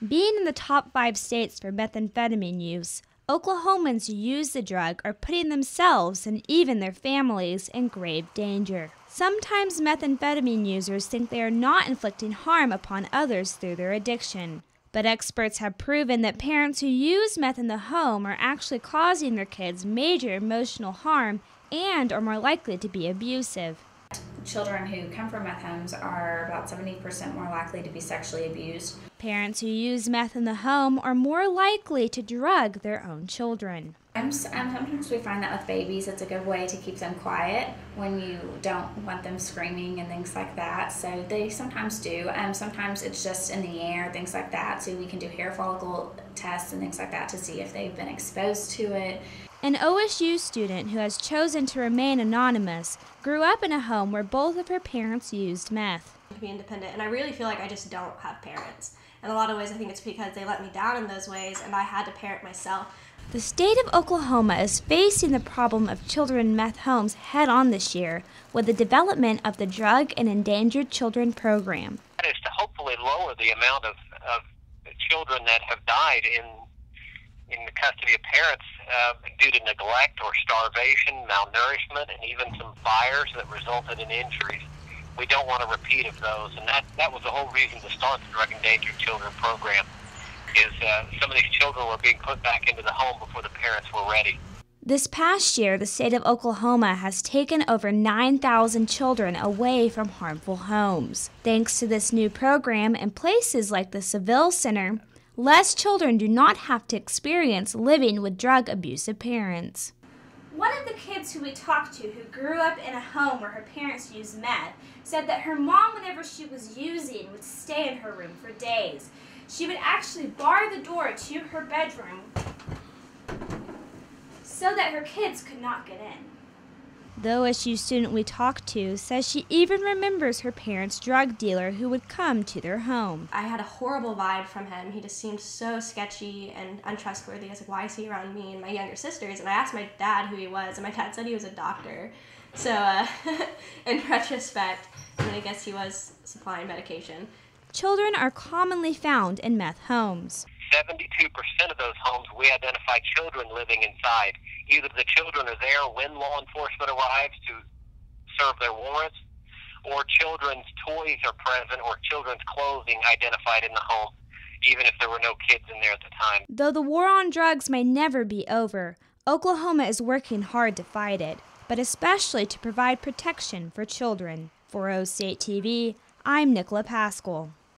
Being in the top 5 states for methamphetamine use, Oklahomans who use the drug are putting themselves and even their families in grave danger. Sometimes methamphetamine users think they are not inflicting harm upon others through their addiction. But experts have proven that parents who use meth in the home are actually causing their kids major emotional harm and are more likely to be abusive. Children who come from meth homes are about 70% more likely to be sexually abused. Parents who use meth in the home are more likely to drug their own children. Sometimes we find that with babies, it's a good way to keep them quiet when you don't want them screaming and things like that. So they sometimes do. Sometimes it's just in the air, things like that. So we can do hair follicle tests and things like that to see if they've been exposed to it. An OSU student who has chosen to remain anonymous grew up in a home where both of her parents used meth. To be independent, and I really feel like I just don't have parents. In a lot of ways, I think it's because they let me down in those ways, and I had to parent myself. The state of Oklahoma is facing the problem of children in meth homes head-on this year with the development of the Drug and Endangered Children program. That is to hopefully lower the amount of children that have died in the custody of parents due to neglect or starvation, malnourishment, and even some fires that resulted in injuries. We don't want a repeat of those, and that was the whole reason to start the Drug Endangered Children program, is some of these children were being put back into the home before the parents were ready. This past year, the state of Oklahoma has taken over 9,000 children away from harmful homes. Thanks to this new program in places like the Seville Center, less children do not have to experience living with drug-abusive parents. One of the kids who we talked to who grew up in a home where her parents used meth said that her mom, whenever she was using, would stay in her room for days. She would actually bar the door to her bedroom so that her kids could not get in. The OSU student we talked to says she even remembers her parents' drug dealer who would come to their home. I had a horrible vibe from him. He just seemed so sketchy and untrustworthy. I was like, why is he around me and my younger sisters? And I asked my dad who he was, and my dad said he was a doctor. So in retrospect, I guess he was supplying medication. Children are commonly found in meth homes. 72% of those homes, we identify children living inside. Either the children are there when law enforcement arrives to serve their warrants, or children's toys are present, or children's clothing identified in the home, even if there were no kids in there at the time. Though the war on drugs may never be over, Oklahoma is working hard to fight it, but especially to provide protection for children. For O State TV, I'm Nicola Pascal.